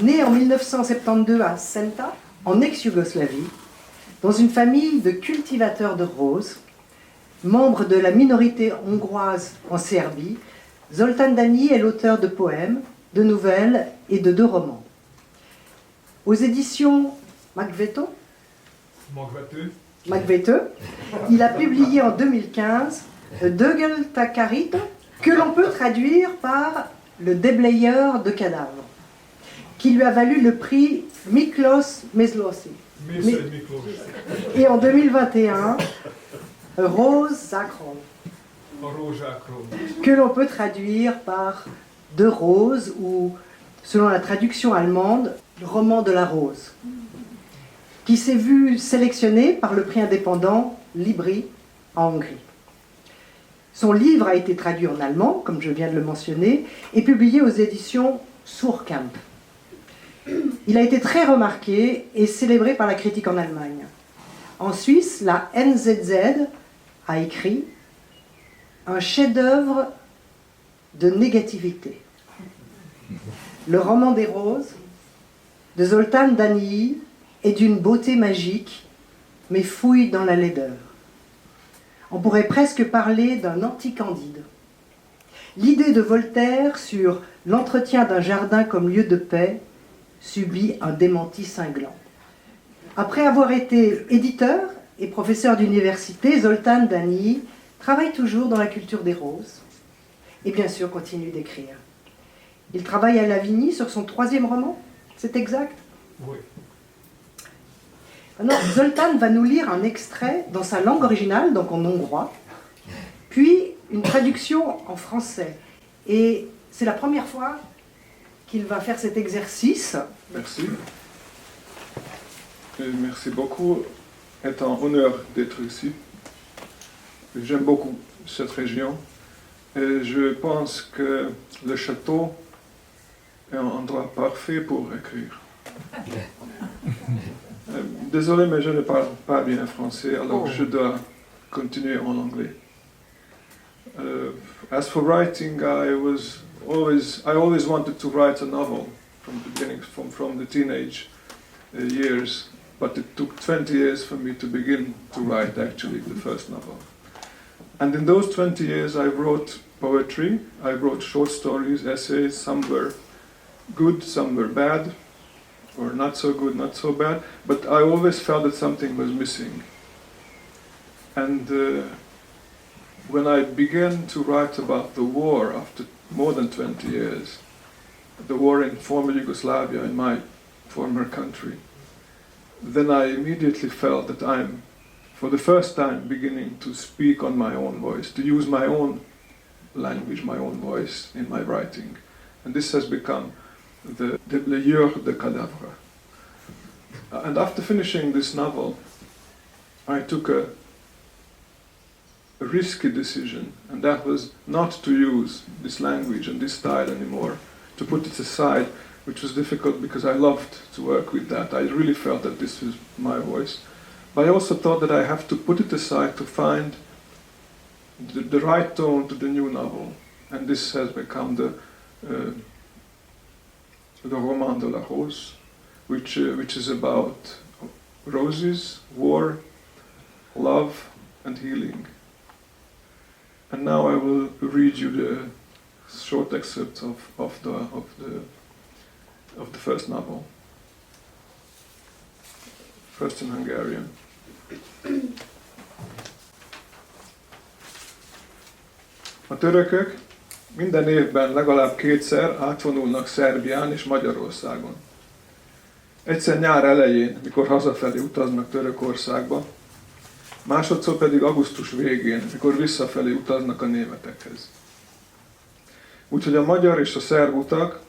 Né en 1972 à Senta, en ex-Yougoslavie, dans une famille de cultivateurs de roses, membre de la minorité hongroise en Serbie, Zoltán Dányi est l'auteur de poèmes, de nouvelles et de 2 romans. Aux éditions Magvető, il a publié en 2015 Dögöl Takarít, que l'on peut traduire par le déblayeur de cadavres, qui lui a valu le prix Miklos Meslosi. Et en 2021, Rose Zakron, que l'on peut traduire par De Rose ou, selon la traduction allemande, le roman de la rose, qui s'est vu sélectionné par le prix indépendant Libri en Hongrie. Son livre a été traduit en allemand, comme je viens de le mentionner, et publié aux éditions Suhrkamp. Il a été très remarqué et célébré par la critique en Allemagne. En Suisse, la NZZ a écrit un chef-d'œuvre de négativité. Le roman des roses de Zoltán Dányi est d'une beauté magique, mais fouille dans la laideur. On pourrait presque parler d'un anti-Candide. L'idée de Voltaire sur l'entretien d'un jardin comme lieu de paix subit un démenti cinglant. Après avoir été éditeur et professeur d'université, Zoltán Dányi travaille toujours dans la culture des roses et bien sûr continue d'écrire. Il travaille à Lavigny sur son 3e roman, c'est exact? Oui. Maintenant, Zoltán va nous lire un extrait dans sa langue originale, donc en hongrois, puis une traduction en français. Et c'est la première fois qu'il va faire cet exercice. Merci. Merci beaucoup. C'est un honneur d'être ici. J'aime beaucoup cette région. Et je pense que le château est un endroit parfait pour écrire. Désolé, mais je ne parle pas bien français, alors je dois continuer en anglais. As for writing, I always wanted to write a novel from the beginning, from the teenage years, but it took 20 years for me to begin to write actually the first novel. And in those 20 years I wrote poetry, I wrote short stories, essays, some were good, some were bad, or not so good, not so bad, but I always felt that something was missing. And when I began to write about the war after more than 20 years, the war in former Yugoslavia, in my former country, then I immediately felt that I'm, for the first time, beginning to speak on my own voice, to use my own language, my own voice in my writing. And this has become the Déblayeur de cadavres. And after finishing this novel, I took a risky decision, and that was not to use this language and this style anymore, to put it aside, which was difficult because I loved to work with that. I really felt that this was my voice. But I also thought that I have to put it aside to find the right tone to the new novel. And this has become the Roman de la Rose, which is about roses, war, love, and healing. And now I will read you the short excerpt of the first novel. First in Hungarian. A törökök minden évben legalább 2-szer átvonulnak Szerbián és Magyarországon. Egyszer nyár elején, mikor hazafelé utaznak Törökországba, másodszor pedig augusztus végén, mikor visszafelé utaznak a németekhez. Úgyhogy a magyar és a szerb utak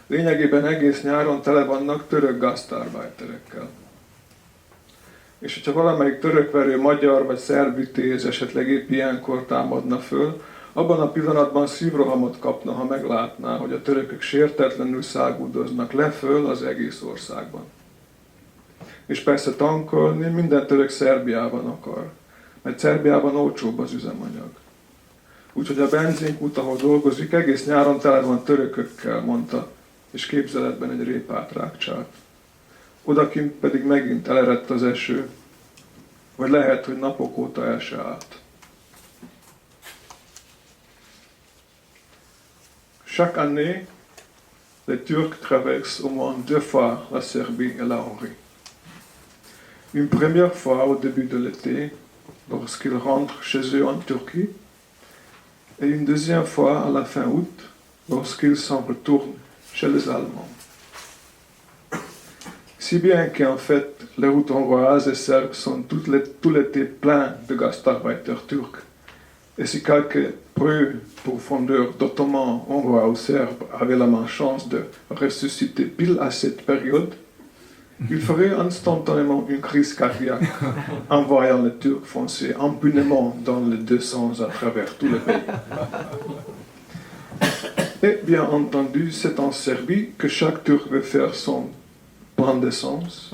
lényegében egész nyáron tele vannak török gasztarbajterekkel. És hogyha valamelyik törökverő magyar vagy szerb vitéz esetleg épp ilyenkor támadna föl, abban a pillanatban szívrohamot kapna, ha meglátná, hogy a törökök sértetlenül száguldoznak le-föl az egész országban. És persze tankolni minden török Szerbiában akar, mert Szerbiában olcsóbb az üzemanyag. Úgyhogy a benzinkút, ahol dolgozik, egész nyáron tele van törökökkel, mondta és képzeletben egy répát, rákcsát. Odakint pedig megint elerett az eső, vagy lehet, hogy napok óta el se állt. Chaque année, les Turcs traversent au moins 2 fois la Serbie et la Hongrie. Une première fois au début de l'été, lorsqu'ils rentrent chez eux en Turquie, et une deuxième fois à la fin août, lorsqu'ils s'en retournent chez les Allemands. Si bien qu'en fait, les routes hongroises et serbes sont tout l'été pleines de gastarbeiters turcs. Et si quelques preux pourfendeurs d'Ottomans, hongrois ou serbes avaient la malchance de ressusciter pile à cette période, ils feraient instantanément une crise cardiaque en voyant les Turcs foncer impunément dans les deux sens à travers tout le pays. Et bien entendu, c'est en Serbie que chaque Turc veut faire son plein d'essence,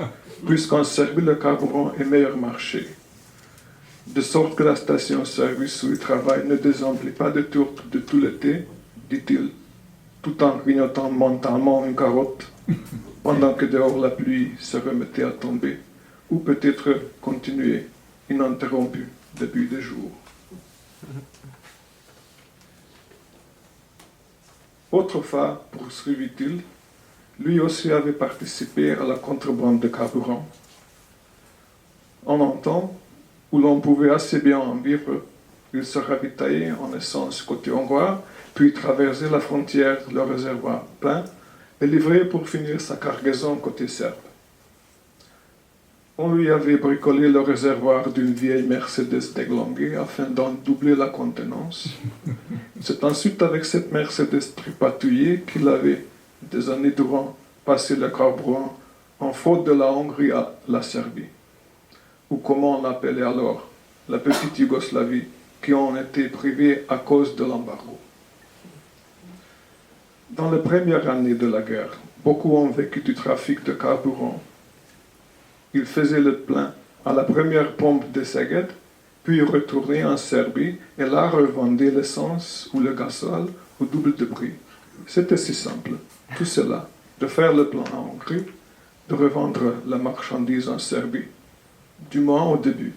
puisqu'en Serbie, le carburant est meilleur marché. De sorte que la station-service où il travaille ne désemplit pas de Turcs de tout l'été, dit-il, tout en grignotant mentalement une carotte, pendant que dehors la pluie se remettait à tomber, ou peut-être continuer ininterrompu depuis des jours. Autrefois, poursuivit-il, lui aussi avait participé à la contrebande de carburant. En un temps où l'on pouvait assez bien en vivre, il se ravitaillait en essence côté hongrois, puis traversait la frontière, le réservoir plein, et livrait pour finir sa cargaison côté serbe. On lui avait bricolé le réservoir d'une vieille Mercedes déglinguée afin d'en doubler la contenance. C'est ensuite avec cette Mercedes tripatouillée qu'il avait, des années durant, passé le carburant en faute de la Hongrie à la Serbie, ou comment on l'appelait alors, la petite Yougoslavie, qui en était privée à cause de l'embargo. Dans les premières années de la guerre, beaucoup ont vécu du trafic de carburant. Ils faisaient le plein à la première pompe de Szeged, puis retournaient en Serbie et là revendaient l'essence ou le gasoil au double de prix. C'était si simple, tout cela, de faire le plein en Hongrie, de revendre la marchandise en Serbie, du moins au début,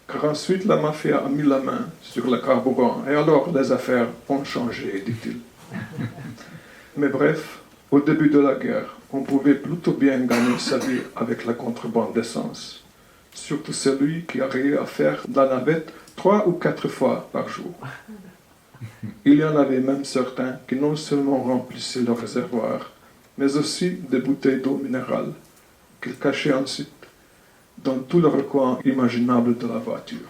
car ensuite la mafia a mis la main sur le carburant et alors les affaires ont changé, dit-il. Mais bref, au début de la guerre, on pouvait plutôt bien gagner sa vie avec la contrebande d'essence, surtout celui qui arrivait à faire de la navette 3 ou 4 fois par jour. Il y en avait même certains qui non seulement remplissaient le réservoir, mais aussi des bouteilles d'eau minérale qu'ils cachaient ensuite dans tout le recoin imaginable de la voiture.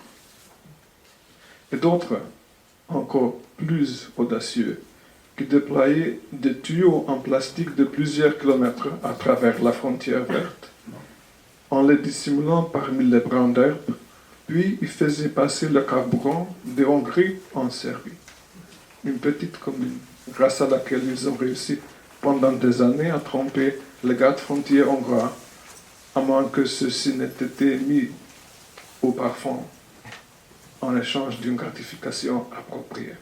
Et d'autres, encore plus audacieux, qui déployaient des tuyaux en plastique de plusieurs kilomètres à travers la frontière verte, en les dissimulant parmi les brins d'herbe, puis ils faisaient passer le carburant de Hongrie en Serbie, une petite commune, grâce à laquelle ils ont réussi pendant des années à tromper les gardes frontières hongrois, à moins que ceux-ci n'aient été mis au parfum en échange d'une gratification appropriée.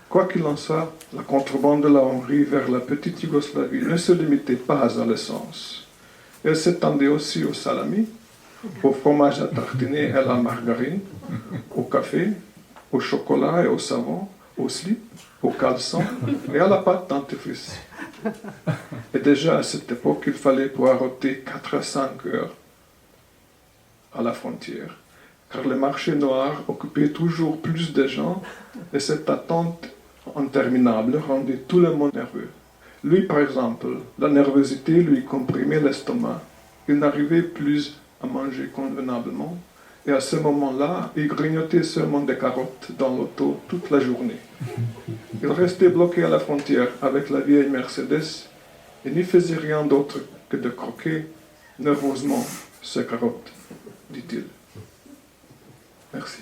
Quoi qu'il en soit, la contrebande de la Hongrie vers la petite Yougoslavie ne se limitait pas à l'essence. Elle s'étendait aussi au salami, au fromage à tartiner et à la margarine, au café, au chocolat et au savon, au slip, au caleçon et à la pâte dentifrice. Et déjà à cette époque, il fallait poireauter 4 à 5 heures à la frontière, car le marché noir occupait toujours plus de gens et cette attente interminable rendait tout le monde nerveux. Lui, par exemple, la nervosité lui comprimait l'estomac. Il n'arrivait plus à manger convenablement et à ce moment-là, il grignotait seulement des carottes dans l'auto toute la journée. Il restait bloqué à la frontière avec la vieille Mercedes et n'y faisait rien d'autre que de croquer nerveusement ces carottes, dit-il. Merci.